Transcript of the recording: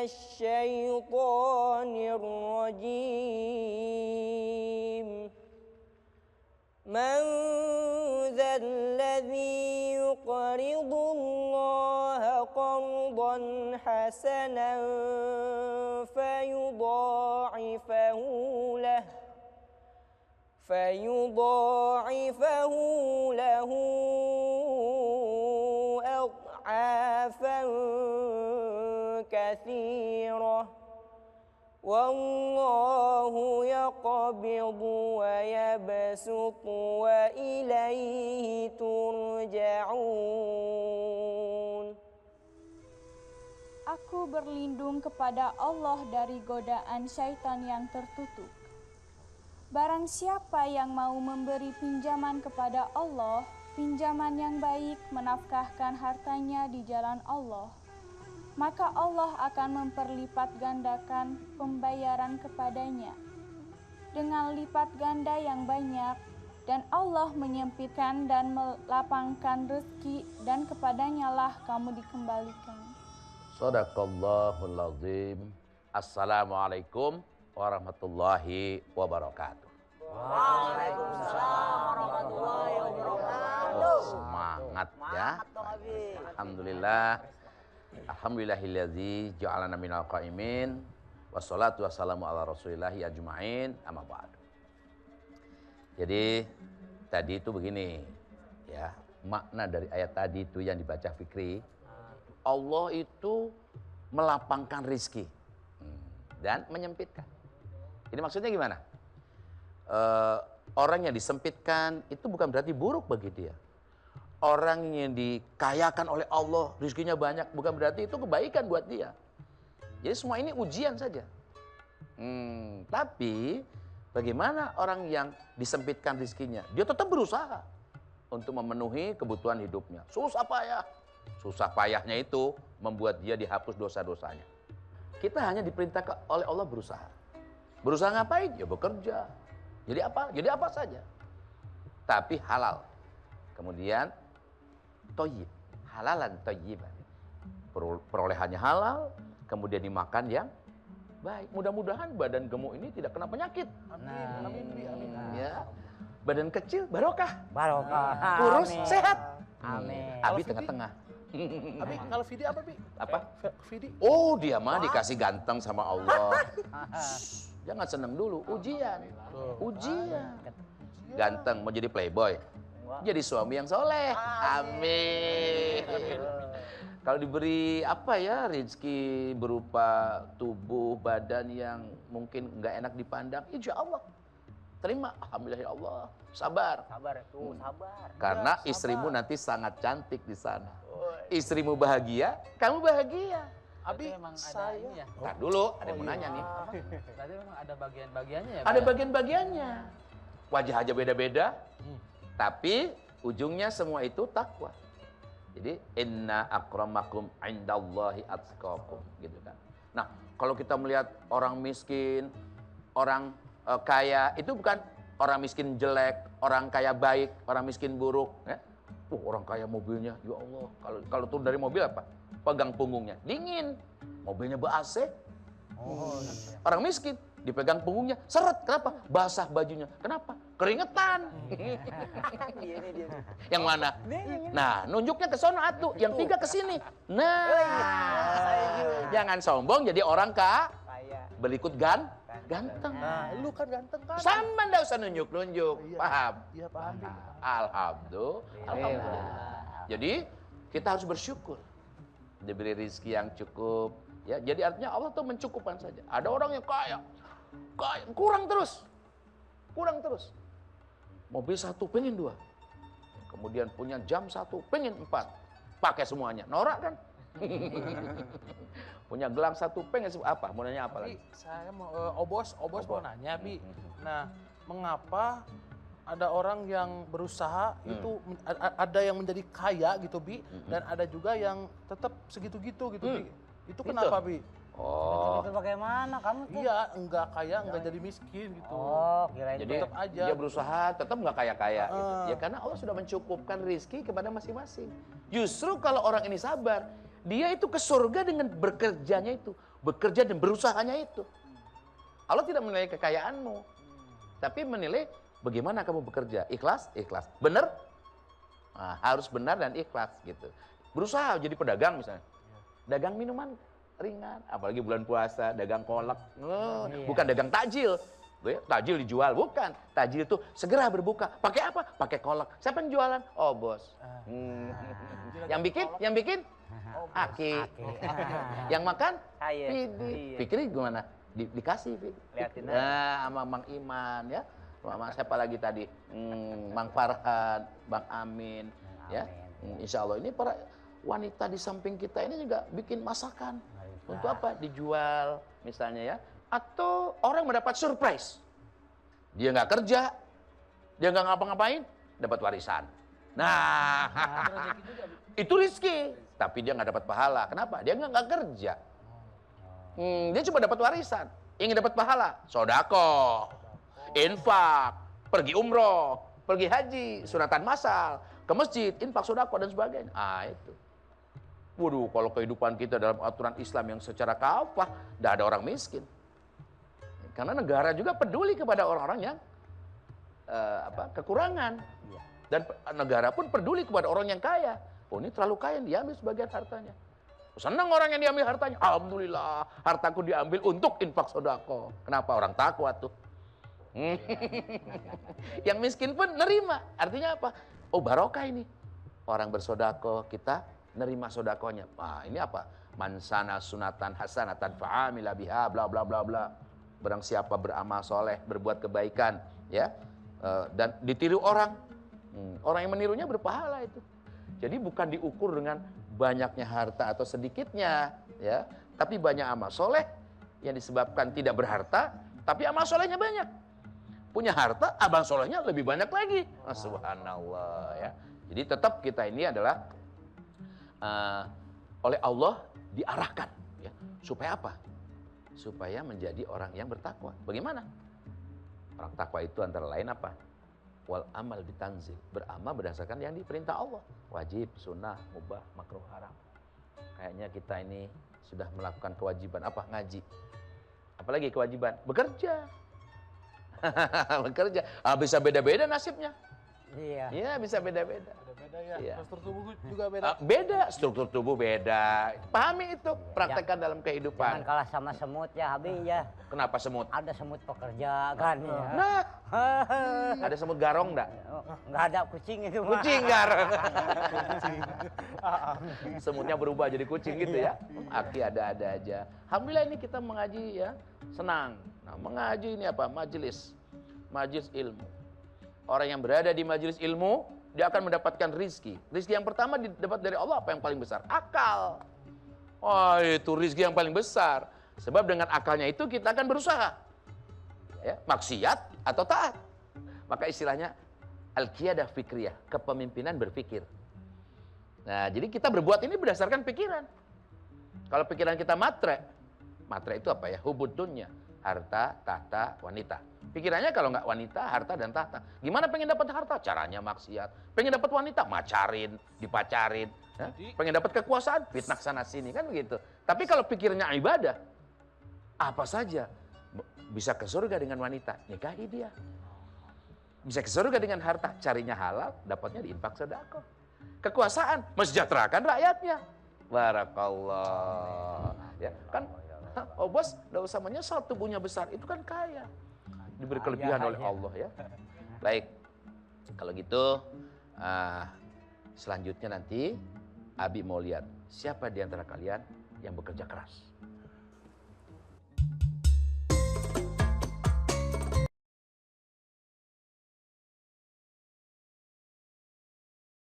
الشيطان الرجيم من ذا الذي يقرض الله قرضا حسنا فيضاعفه له أضعافا كثيرة والله يقبض ويبسط وإليه ترجعون. Aku berlindung kepada Allah dari godaan syaitan yang tertutup. Barang siapa yang mau memberi pinjaman kepada Allah, pinjaman yang baik menafkahkan hartanya di jalan Allah, maka Allah akan memperlipat gandakan pembayaran kepadanya dengan lipat ganda yang banyak, dan Allah menyempitkan dan melapangkan rezeki, dan kepadanya lah kamu dikembalikan. Shadaqallahul azim. Assalamualaikum warahmatullahi wabarakatuh. Waalaikumsalam warahmatullahi wabarakatuh. Semangat ya. Alhamdulillah. Alhamdulillahillazi ja'alana minal qaimin. Wassalatu wassalamu ala rasulillahi ajma'in. Amma ba'du. Jadi tadi itu begini ya, makna dari ayat tadi itu yang dibaca Fikri, Allah itu melapangkan rizki dan menyempitkan. Ini maksudnya gimana? Orang yang disempitkan itu bukan berarti buruk bagi dia. Orang yang dikayakan oleh Allah, rizkinya banyak, bukan berarti itu kebaikan buat dia. Jadi semua ini ujian saja. Tapi bagaimana orang yang disempitkan rizkinya? Dia tetap berusaha untuk memenuhi kebutuhan hidupnya. Susah payah. Susah payahnya itu membuat dia dihapus dosa-dosanya. Kita hanya diperintahkan oleh Allah berusaha. Berusaha ngapain? Ya bekerja. Jadi apa? Jadi apa saja. Tapi halal. Kemudian thayyib, halalan thayyiban. Perolehannya halal, kemudian dimakan yang baik. Mudah-mudahan badan gemuk ini tidak kena penyakit. Amin. Ya. Badan kecil barokah. Kurus sehat. Amin. Abi tengah-tengah. Abi, kalau Vidi apa, Bi? Apa? Vidi? Oh, dia mah dikasih ganteng sama Allah. Jangan seneng dulu, ujian. Ganteng, mau jadi playboy. Jadi suami yang soleh. Amin. Kalau diberi apa ya, rezeki berupa tubuh, badan yang mungkin nggak enak dipandang, insya Allah terima. Alhamdulillah ya Allah. Sabar. Sabar. Karena istrimu nanti sangat cantik di sana. Istrimu bahagia, kamu bahagia. Abi, memang ada saya. ini ya. Ntar dulu, ada yang mau nanya nih. Berarti memang ada bagian-bagiannya ya? Ada bagian-bagiannya. Wajah aja beda-beda, tapi ujungnya semua itu takwa. Jadi inna akramakum indallahi atqakum, gitu kan. Nah, kalau kita melihat orang miskin, orang kaya, itu bukan orang miskin jelek, orang kaya baik, orang miskin buruk. Ya? Orang kaya mobilnya, ya Allah. Kalau turun dari mobil apa? Pegang punggungnya, dingin. Mobilnya ber-AC. Orang miskin, dipegang punggungnya, seret. Kenapa? Basah bajunya. Kenapa? Keringetan. Yang mana? Nah, nunjuknya ke sono atuh, yang 3 ke sini. Nah, jangan sombong jadi orang berikut ganteng. Nah, lu kan ganteng kan? Sama ndak usah nunjuk-nunjuk. Iya. Paham? Iya, paham, Bi. Alhamdulillah. Jadi, kita harus bersyukur. Diberi rezeki yang cukup. Ya, jadi artinya Allah tuh mencukupkan saja. Ada orang yang kaya, kurang terus. Mobil 1 pengen 2. Kemudian punya jam 1 pengen 4. Pakai semuanya. Norak kan? Punya gelang 1 pengen apa? Mau nanya apa lagi? Saya mau obos mau nanya, Bi. Nah, mengapa ada orang yang berusaha itu ada yang menjadi kaya gitu, Bi, dan ada juga yang tetap segitu-gitu gitu, Bi. Itu kenapa, Bi? Oh, Itu bagaimana kamu tuh? Iya, enggak kaya, enggak jadi miskin gitu. Oh, kirain jadi tetap aja. dia berusaha tetap nggak kaya-kaya gitu. Ya karena Allah sudah mencukupkan rizki kepada masing-masing. Justru kalau orang ini sabar, dia itu ke surga dengan bekerjanya itu. bekerja dan berusahanya itu. Allah tidak menilai kekayaanmu, tapi menilai bagaimana kamu bekerja. Ikhlas, ikhlas. Benar? Nah, harus benar dan ikhlas gitu. Berusaha jadi pedagang misalnya. Dagang minuman ringan, apalagi bulan puasa, dagang kolak. Bukan dagang takjil. Takjil dijual, bukan. Takjil itu segera berbuka. Pakai apa? Pakai kolak. Siapa yang jualan? Oh, bos. Yang bikin? Yang bikin? Aki. Yang makan? Saya. Pidi. Pikir gimana? Dikasih, Fik. Liatin aja. Nah, sama Mang Iman ya. Sama siapa lagi tadi? Mang Farhan, Bang Amin, ya. Insya Allah ini para wanita di samping kita ini juga bikin masakan. Untuk apa? Dijual misalnya ya. Atau orang mendapat surprise. Dia nggak kerja, dia nggak ngapa-ngapain, dapat warisan. Nah, itu rizki. Tapi dia nggak dapat pahala. Kenapa? Dia nggak kerja. Dia cuma dapat warisan. Ingin dapat pahala, sodako, infak, pergi umroh, pergi haji, sunatan massal, ke masjid, infak, sodako, dan sebagainya. Itu. Waduh, kalau kehidupan kita dalam aturan Islam yang secara kafah, tidak ada orang miskin. Karena negara juga peduli kepada orang-orang yang kekurangan. Dan negara pun peduli kepada orang yang kaya. Oh, ini terlalu kaya, diambil sebagian hartanya. Senang orang yang diambil hartanya. Alhamdulillah, hartaku diambil untuk infak sodako. Kenapa? Orang takwa tuh. Yang miskin pun nerima. Artinya apa? Oh, barokah ini. Orang bersodako, kita nerima sodakonya. Nah, ini apa? Mansana sunatan hasanatan fa'amila biha bla bla bla bla. Barang siapa beramal soleh, berbuat kebaikan, ya, dan ditiru orang, orang yang menirunya berpahala itu. Jadi bukan diukur dengan banyaknya harta atau sedikitnya, ya, tapi banyak amal soleh yang disebabkan tidak berharta, tapi amal solehnya banyak. Punya harta, amal solehnya lebih banyak lagi. Subhanallah, ya. Jadi tetap kita ini adalah oleh Allah diarahkan, ya, supaya apa? Supaya menjadi orang yang bertakwa. Bagaimana? Orang takwa itu antara lain apa? Wal amal bitanzil. Beramal berdasarkan yang diperintah Allah. Wajib, sunnah, mubah, makruh, haram. Kayaknya kita ini sudah melakukan kewajiban apa? Ngaji. Apalagi kewajiban? Bekerja. Bekerja. Bisa beda-beda nasibnya. Iya. Iya, bisa beda-beda. Beda ya. Iya. Struktur tubuh juga beda. Beda, struktur tubuh beda. Pahami itu, praktekkan dalam Jangan kehidupan. kalah sama semut ya, Habib ya. Kenapa semut? Ada semut pekerja kan ya. Nah, ada semut garong enggak? Nggak ada kucing itu mah. Kucing garong. Semutnya berubah jadi kucing gitu ya. Aki ada-ada aja. Alhamdulillah ini kita mengaji ya, senang. Nah, mengaji ini apa? Majelis ilmu. Orang yang berada di majelis ilmu, dia akan mendapatkan rizki. Rizki yang pertama didapat dari Allah, apa yang paling besar? Akal. Wah, itu rizki yang paling besar. Sebab dengan akalnya itu kita akan berusaha. Ya, maksiat atau taat. Maka istilahnya al-qiyadah fikriyah, kepemimpinan berpikir. Nah, jadi kita berbuat ini berdasarkan pikiran. Kalau pikiran kita matre itu apa ya? Hubud dunya, harta, tahta, wanita. Pikirannya kalau nggak wanita, harta, dan tahta. Gimana pengen dapat harta? Caranya maksiat. Pengen dapat wanita? Macarin, dipacarin. Ya? Pengen dapat kekuasaan? Fitnah sana sini, kan begitu. Tapi kalau pikirnya ibadah, apa saja bisa ke surga dengan wanita, nikahi dia. Bisa ke surga dengan harta, carinya halal, dapatnya diinfak sedekah. Kekuasaan, mensejahterakan rakyatnya. Barakallah. Ya, kan? Oh bos, nggak usah menyesal, tubuhnya besar, itu kan kaya. Diberi kelebihan oleh Allah ya. Baik, kalau gitu selanjutnya nanti Abi mau lihat siapa di antara kalian yang bekerja keras.